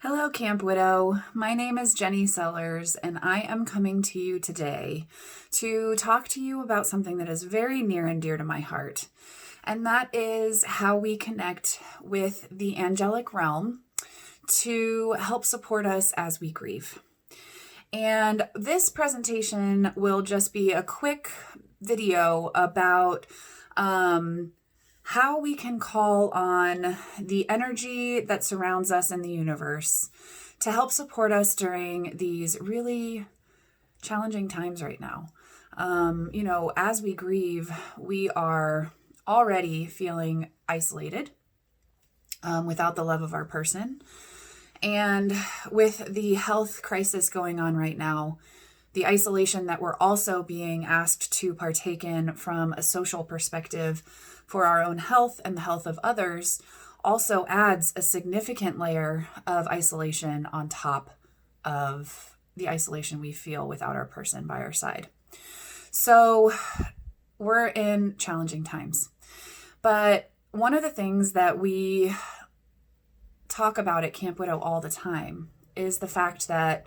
Hello, Camp Widow. My name is Jenny Sellers, and I am coming to you today to talk to you about something that is very near and dear to my heart, and that is how we connect with the angelic realm to help support us as we grieve. And this presentation will just be a quick video about how we can call on the energy that surrounds us in the universe to help support us during these really challenging times right now. As we grieve, we are already feeling isolated without the love of our person. And with the health crisis going on right now, the isolation that we're also being asked to partake in from a social perspective for our own health and the health of others also adds a significant layer of isolation on top of the isolation we feel without our person by our side. So we're in challenging times. But one of the things that we talk about at Camp Widow all the time is the fact that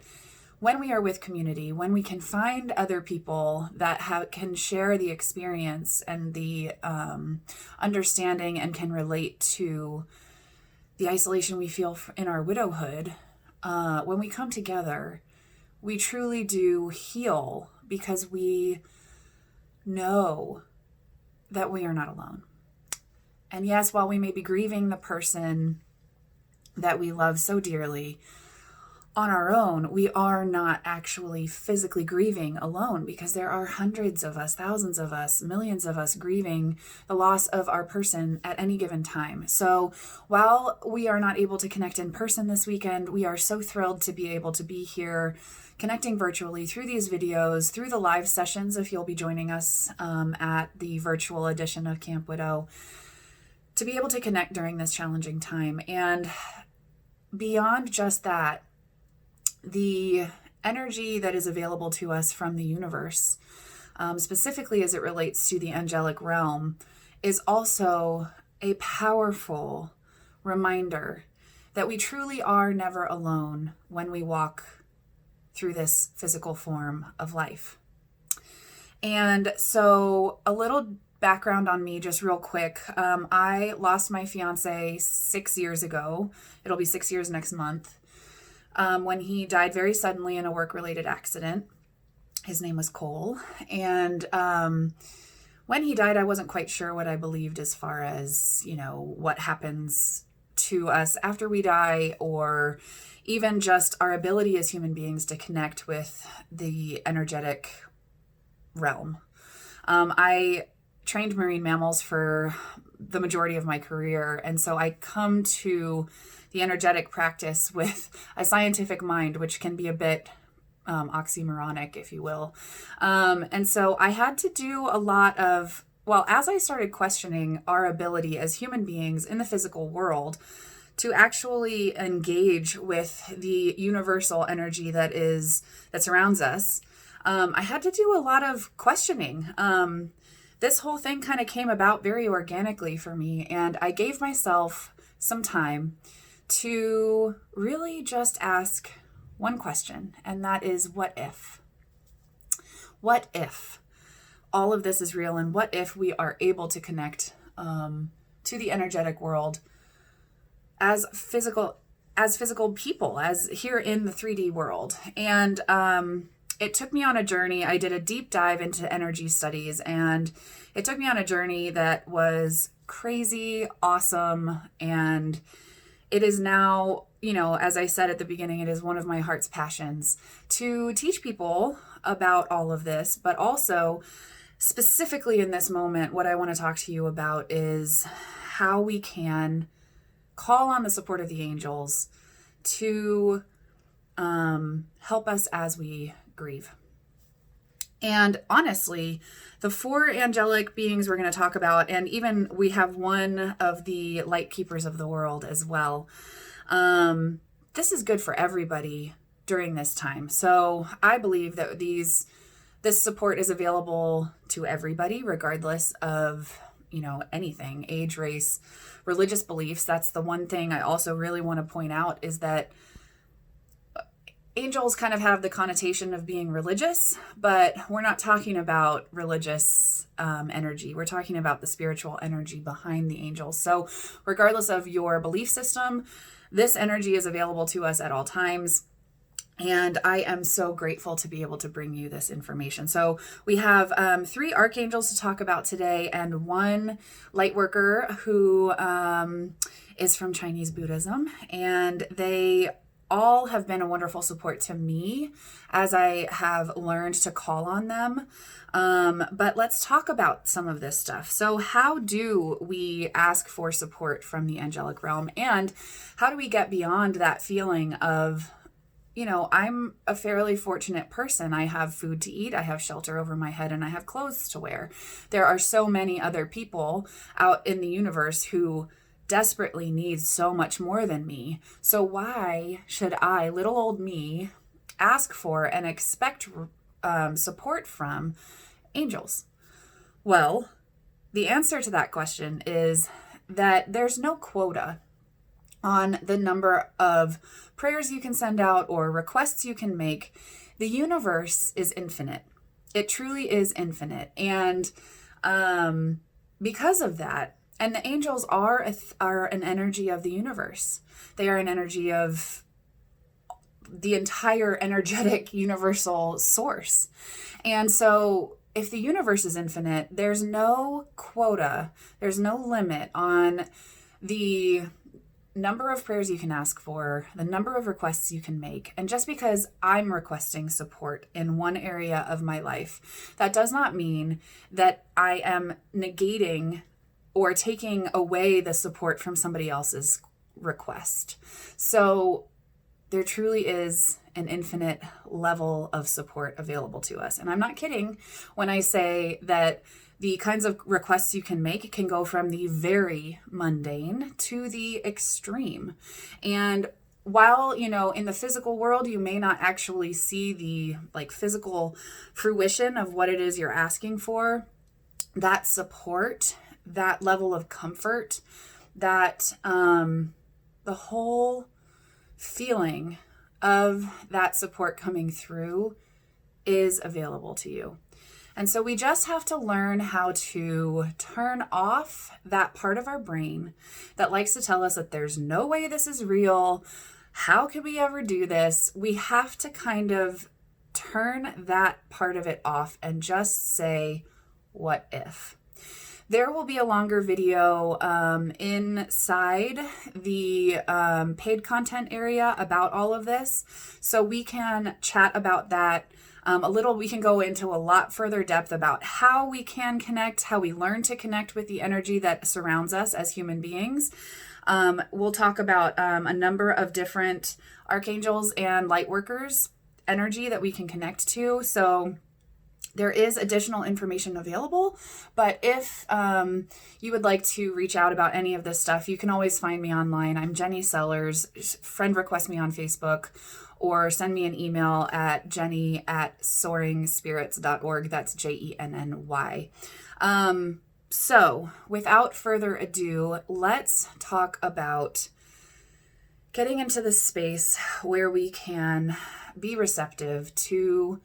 when we are with community, when we can find other people that can share the experience and the understanding and can relate to the isolation we feel in our widowhood, when we come together, we truly do heal because we know that we are not alone. And yes, while we may be grieving the person that we love so dearly, on our own, we are not actually physically grieving alone because there are hundreds of us, thousands of us, millions of us grieving the loss of our person at any given time. So while we are not able to connect in person this weekend, we are so thrilled to be able to be here connecting virtually through these videos, through the live sessions if you'll be joining us at the virtual edition of Camp Widow, to be able to connect during this challenging time. And beyond just that, the energy that is available to us from the universe, specifically as it relates to the angelic realm, is also a powerful reminder that we truly are never alone when we walk through this physical form of life. And so a little background on me, just real quick. I lost my fiance 6 years ago. It'll be 6 years next month. When he died very suddenly in a work-related accident. His name was Cole. And when he died, I wasn't quite sure what I believed as far as, what happens to us after we die, or even just our ability as human beings to connect with the energetic realm. I trained marine mammals for the majority of my career, and so I come to the energetic practice with a scientific mind, which can be a bit oxymoronic, if you will. And so I had to do a lot of, as I started questioning our ability as human beings in the physical world to actually engage with the universal energy that surrounds us, I had to do a lot of questioning. This whole thing kind of came about very organically for me, and I gave myself some time to really just ask one question, and that is, what if? What if all of this is real, and what if we are able to connect to the energetic world as physical people, as here in the 3D world? And it took me on a journey. I did a deep dive into energy studies, and it took me on a journey that was crazy, awesome, and it is now, as I said at the beginning, it is one of my heart's passions to teach people about all of this, but also specifically in this moment, what I want to talk to you about is how we can call on the support of the angels to help us as we grieve. And honestly, the 4 angelic beings we're going to talk about, and even we have one of the light keepers of the world as well. This is good for everybody during this time. So I believe that this support is available to everybody, regardless of, anything, age, race, religious beliefs. That's the one thing I also really want to point out, is that angels kind of have the connotation of being religious, but we're not talking about religious energy. We're talking about the spiritual energy behind the angels. So regardless of your belief system, this energy is available to us at all times. And I am so grateful to be able to bring you this information. So we have 3 archangels to talk about today, and 1 light worker who is from Chinese Buddhism. And they all have been a wonderful support to me as I have learned to call on them. But let's talk about some of this stuff. So how do we ask for support from the angelic realm? And how do we get beyond that feeling of, I'm a fairly fortunate person. I have food to eat, I have shelter over my head, and I have clothes to wear. There are so many other people out in the universe who desperately need so much more than me. So why should I, little old me, ask for and expect support from angels? Well, the answer to that question is that there's no quota on the number of prayers you can send out or requests you can make. The universe is infinite. It truly is infinite. And because of that, and the angels are an energy of the universe. They are an energy of the entire energetic universal source. And so if the universe is infinite, there's no quota, there's no limit on the number of prayers you can ask for, the number of requests you can make. And just because I'm requesting support in one area of my life, that does not mean that I am negating or taking away the support from somebody else's request. So there truly is an infinite level of support available to us. And I'm not kidding when I say that the kinds of requests you can make can go from the very mundane to the extreme. And while, in the physical world, you may not actually see the physical fruition of what it is you're asking for, that support, that level of comfort, that the whole feeling of that support coming through is available to you. And so we just have to learn how to turn off that part of our brain that likes to tell us that there's no way this is real. How could we ever do this? We have to kind of turn that part of it off and just say, what if? There will be a longer video inside the paid content area about all of this. So we can chat about that a little. We can go into a lot further depth about how we can connect, how we learn to connect with the energy that surrounds us as human beings. We'll talk about a number of different archangels and light workers energy that we can connect to. So there is additional information available, but if you would like to reach out about any of this stuff, you can always find me online. I'm Jenny Sellers. Friend request me on Facebook or send me an email at jenny@soaringspirits.org. That's JENNY. So without further ado, let's talk about getting into the space where we can be receptive to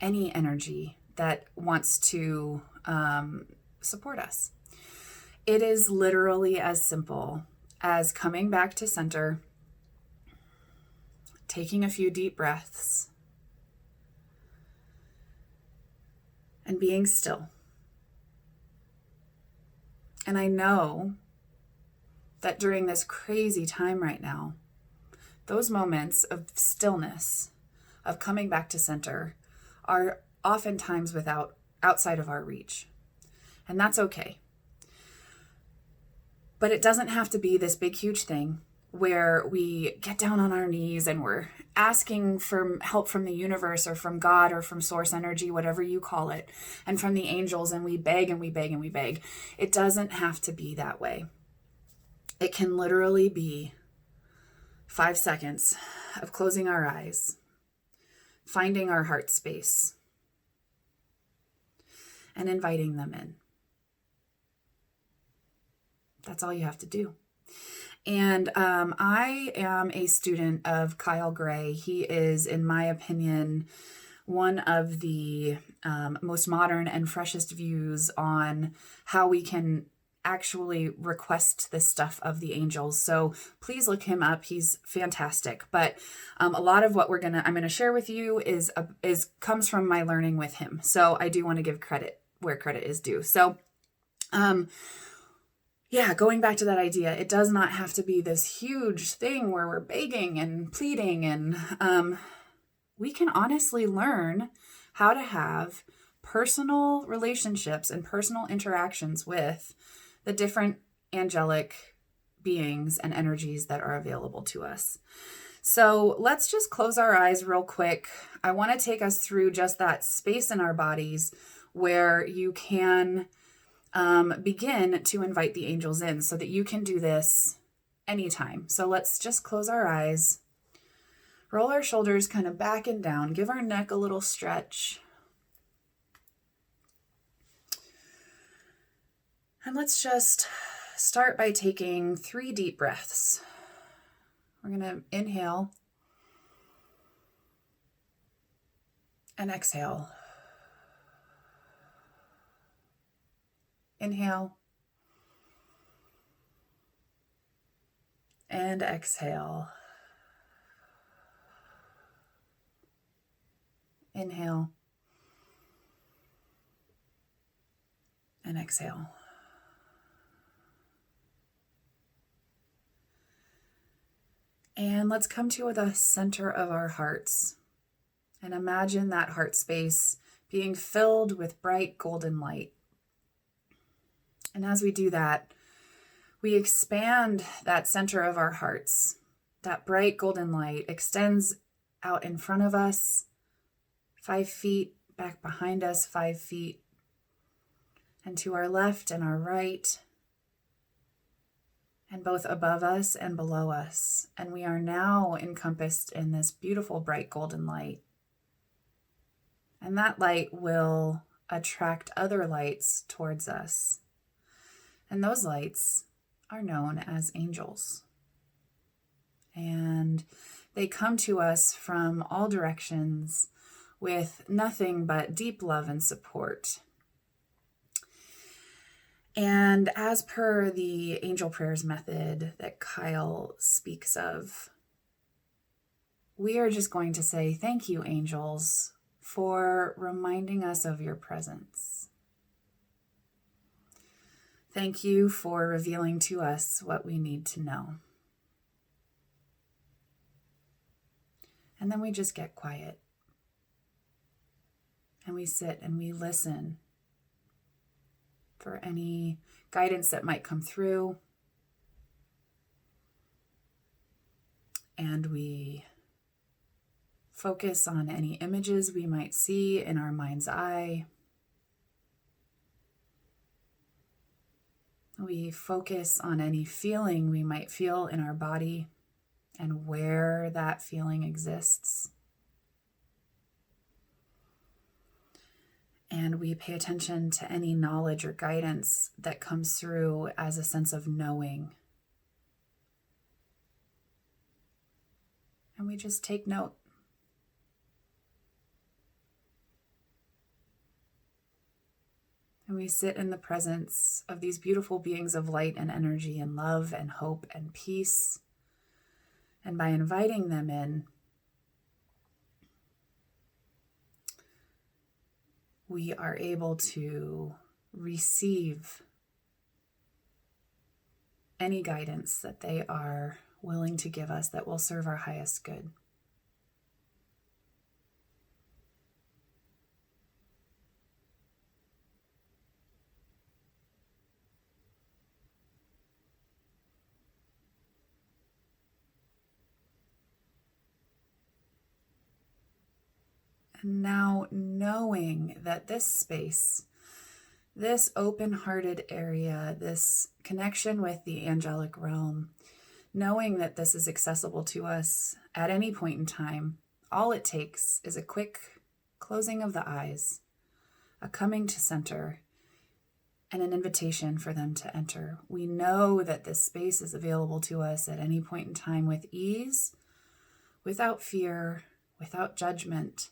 any energy that wants to support us. It is literally as simple as coming back to center, taking a few deep breaths, and being still. And I know that during this crazy time right now, those moments of stillness, of coming back to center, are oftentimes outside of our reach. And that's okay. But it doesn't have to be this big, huge thing where we get down on our knees and we're asking for help from the universe or from God or from source energy, whatever you call it, and from the angels, and we beg and we beg and we beg. It doesn't have to be that way. It can literally be 5 seconds of closing our eyes, finding our heart space, and inviting them in. That's all you have to do. And I am a student of Kyle Gray. He is, in my opinion, one of the most modern and freshest views on how we can actually request this stuff of the angels. So please look him up. He's fantastic. But a lot of what I'm gonna share with you is comes from my learning with him. So I do want to give credit where credit is due. So yeah, going back to that idea, it does not have to be this huge thing where we're begging and pleading, and we can honestly learn how to have personal relationships and personal interactions with the different angelic beings and energies that are available to us. So let's just close our eyes real quick. I want to take us through just that space in our bodies where you can begin to invite the angels in, so that you can do this anytime. So let's just close our eyes, roll our shoulders kind of back and down, give our neck a little stretch. And let's just start by taking 3 deep breaths. We're going to inhale and exhale. Inhale and exhale. Inhale and exhale. And let's come to the center of our hearts and imagine that heart space being filled with bright golden light. And as we do that, we expand that center of our hearts. That bright golden light extends out in front of us, 5 feet, back behind us, 5 feet, and to our left and our right, and both above us and below us. And we are now encompassed in this beautiful bright golden light. And that light will attract other lights towards us. And those lights are known as angels. And they come to us from all directions with nothing but deep love and support. And as per the angel prayers method that Kyle speaks of, we are just going to say, thank you, angels, for reminding us of your presence. Thank you for revealing to us what we need to know. And then we just get quiet. And we sit and we listen for any guidance that might come through. And we focus on any images we might see in our mind's eye. We focus on any feeling we might feel in our body and where that feeling exists. And we pay attention to any knowledge or guidance that comes through as a sense of knowing. And we just take note. And we sit in the presence of these beautiful beings of light and energy and love and hope and peace. And by inviting them in, we are able to receive any guidance that they are willing to give us that will serve our highest good. And now knowing that this space, this open-hearted area, this connection with the angelic realm, knowing that this is accessible to us at any point in time, all it takes is a quick closing of the eyes, a coming to center, and an invitation for them to enter. We know that this space is available to us at any point in time with ease, without fear, without judgment,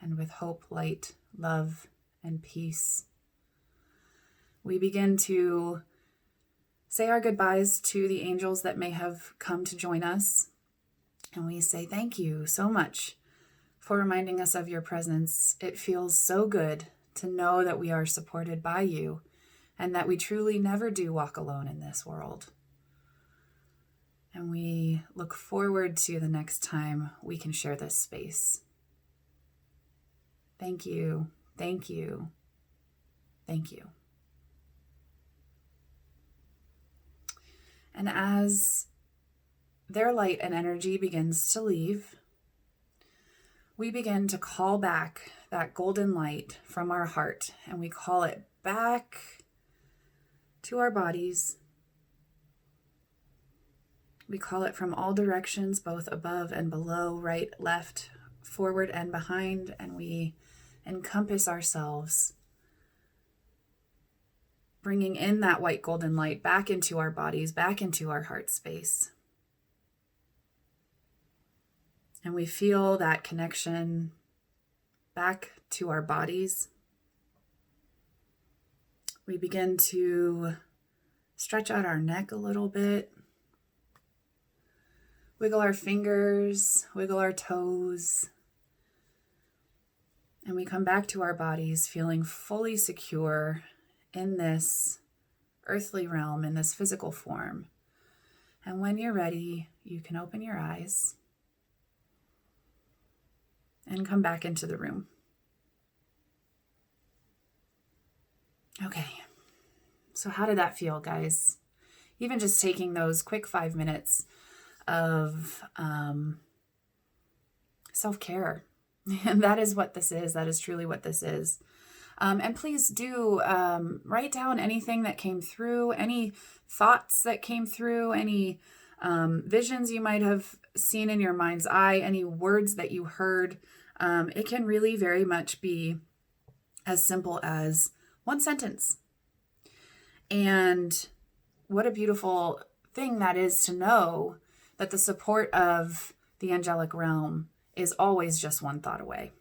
and with hope, light, love, and peace. We begin to say our goodbyes to the angels that may have come to join us. And we say, thank you so much for reminding us of your presence. It feels so good to know that we are supported by you and that we truly never do walk alone in this world. And we look forward to the next time we can share this space. Thank you, thank you, thank you. And as their light and energy begins to leave, we begin to call back that golden light from our heart, and we call it back to our bodies. We call it from all directions, both above and below, right, left, forward, and behind, and we encompass ourselves, bringing in that white golden light back into our bodies, back into our heart space. And we feel that connection back to our bodies. We begin to stretch out our neck a little bit, wiggle our fingers, wiggle our toes, and we come back to our bodies feeling fully secure in this earthly realm, in this physical form. And when you're ready, you can open your eyes and come back into the room. Okay, so how did that feel, guys? Even just taking those quick 5 minutes of self-care. And that is what this is. That is truly what this is. And please do write down anything that came through, any thoughts that came through, any visions you might have seen in your mind's eye, any words that you heard. It can really very much be as simple as one sentence. And what a beautiful thing that is to know that the support of the angelic realm is always just one thought away.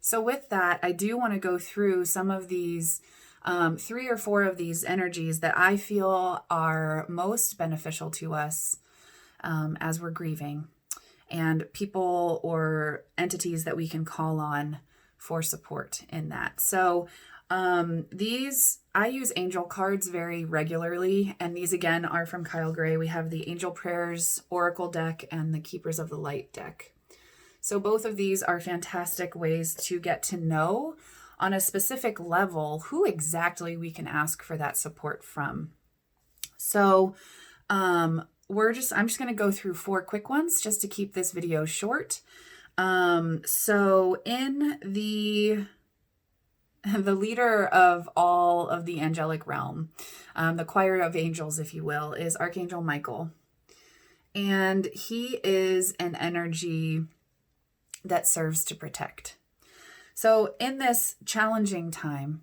So with that, I do want to go through some of these 3 or 4 of these energies that I feel are most beneficial to us as we're grieving, and people or entities that we can call on for support in that. So I use angel cards very regularly, and these again are from Kyle Gray. We have the Angel Prayers Oracle deck and the Keepers of the Light deck. So both of these are fantastic ways to get to know on a specific level who exactly we can ask for that support from. So I'm just going to go through 4 quick ones just to keep this video short. So in the leader of all of the angelic realm, the choir of angels, if you will, is Archangel Michael. And he is an energy that serves to protect. So in this challenging time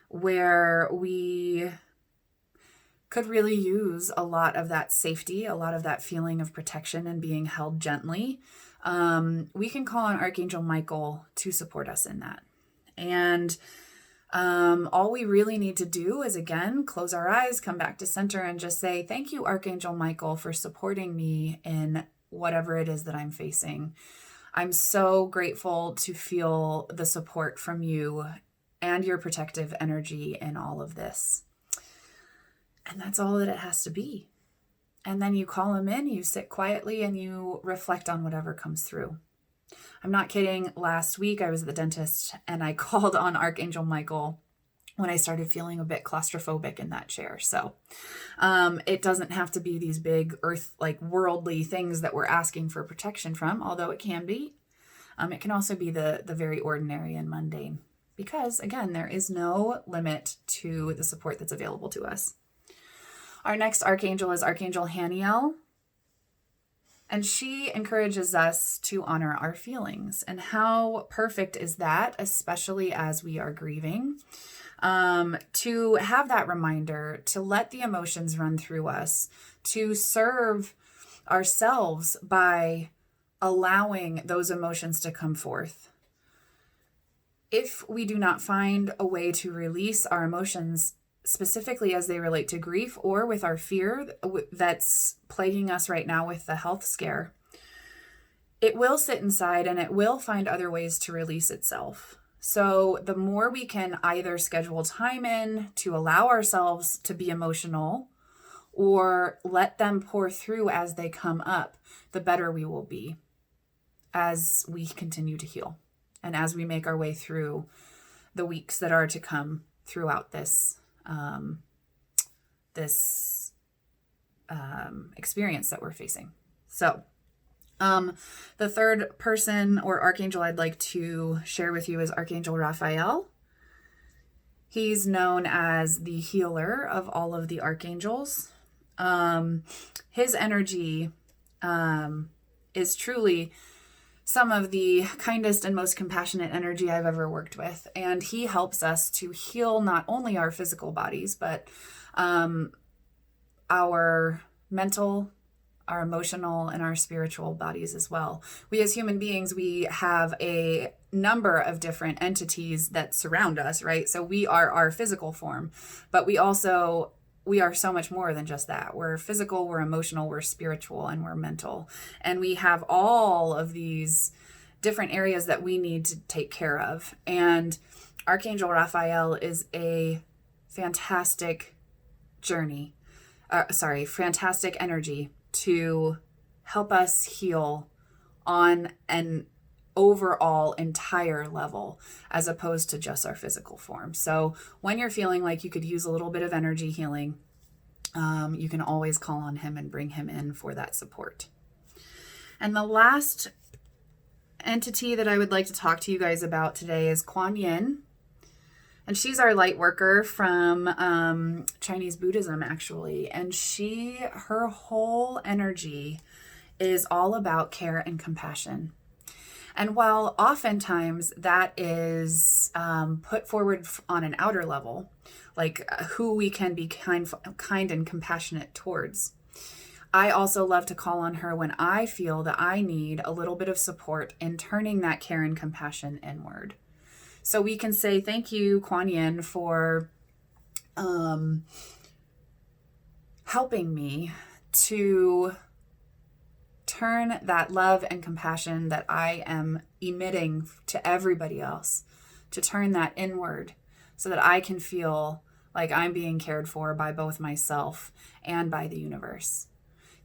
where we could really use a lot of that safety, a lot of that feeling of protection and being held gently, we can call on Archangel Michael to support us in that. And all we really need to do is, again, close our eyes, come back to center, and just say, thank you, Archangel Michael, for supporting me in whatever it is that I'm facing. I'm so grateful to feel the support from you and your protective energy in all of this. And that's all that it has to be. And then you call him in, you sit quietly, and you reflect on whatever comes through. I'm not kidding. Last week I was at the dentist and I called on Archangel Michael when I started feeling a bit claustrophobic in that chair. So it doesn't have to be these big like worldly things that we're asking for protection from, although it can be. It can also be the very ordinary and mundane, because again, there is no limit to the support that's available to us. Our next archangel is Archangel Haniel. And she encourages us to honor our feelings. And how perfect is that, especially as we are grieving? To have that reminder, to let the emotions run through us, to serve ourselves by allowing those emotions to come forth. If we do not find a way to release our emotions, specifically as they relate to grief or with our fear that's plaguing us right now with the health scare, it will sit inside and it will find other ways to release itself. So the more we can either schedule time in to allow ourselves to be emotional or let them pour through as they come up, the better we will be as we continue to heal and as we make our way through the weeks that are to come throughout this experience that we're facing. So the third person or archangel I'd like to share with you is Archangel Raphael. He's known as the healer of all of the archangels. His energy is truly some of the kindest and most compassionate energy I've ever worked with. And he helps us to heal not only our physical bodies, but our mental, our emotional, and our spiritual bodies as well. We as human beings, we have a number of different entities that surround us, right? So we are our physical form, but we are so much more than just that. We're physical, we're emotional, we're spiritual, and we're mental. And we have all of these different areas that we need to take care of. And Archangel Raphael is a fantastic fantastic energy to help us heal on an overall entire level as opposed to just our physical form. So when you're feeling like you could use a little bit of energy healing, you can always call on him and bring him in for that support. And the last entity that I would like to talk to you guys about today is Kuan Yin. And she's our light worker from Chinese Buddhism, actually. And her whole energy is all about care and compassion. And while oftentimes that is put forward on an outer level, like who we can be kind and compassionate towards, I also love to call on her when I feel that I need a little bit of support in turning that care and compassion inward. So we can say, thank you, Kuan Yin, for helping me to turn that love and compassion that I am emitting to everybody else, to turn that inward so that I can feel like I'm being cared for by both myself and by the universe.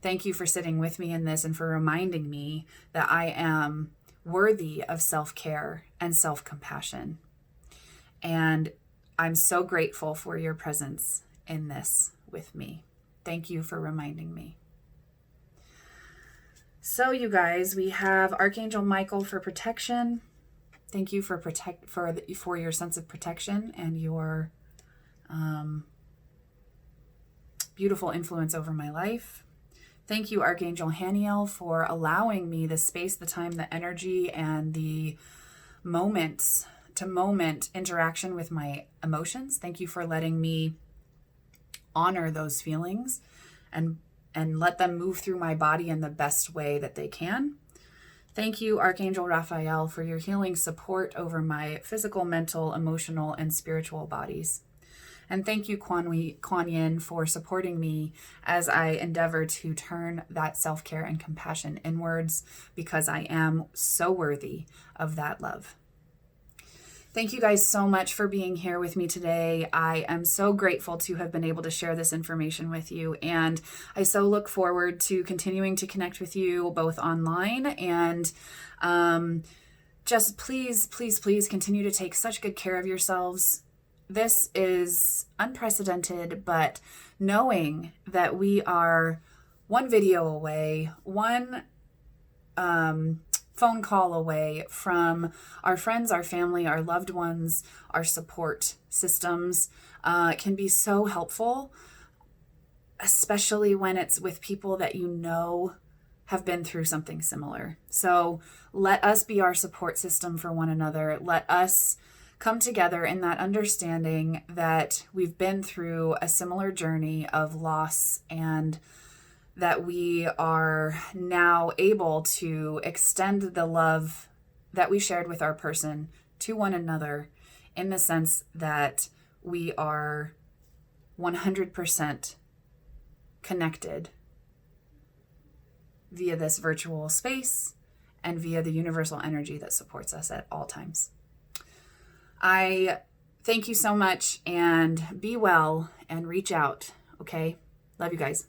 Thank you for sitting with me in this and for reminding me that I am worthy of self-care and self-compassion. And I'm so grateful for your presence in this with me. Thank you for reminding me. So you guys, we have Archangel Michael for protection. Thank you for your sense of protection and your beautiful influence over my life. Thank you, Archangel Haniel, for allowing me the space, the time, the energy, and the moment-to-moment interaction with my emotions. Thank you for letting me honor those feelings and let them move through my body in the best way that they can. Thank you, Archangel Raphael, for your healing support over my physical, mental, emotional, and spiritual bodies. And thank you, Kuan Yin, for supporting me as I endeavor to turn that self-care and compassion inwards, because I am so worthy of that love. Thank you guys so much for being here with me today. I am so grateful to have been able to share this information with you, and I so look forward to continuing to connect with you both online and just please continue to take such good care of yourselves. This is unprecedented, but knowing that we are one video away, one phone call away from our friends, our family, our loved ones, our support systems can be so helpful, especially when it's with people that you know have been through something similar. So let us be our support system for one another. Let us come together in that understanding that we've been through a similar journey of loss, and that we are now able to extend the love that we shared with our person to one another, in the sense that we are 100% connected via this virtual space and via the universal energy that supports us at all times. I thank you so much, and be well and reach out. Okay? Love you guys.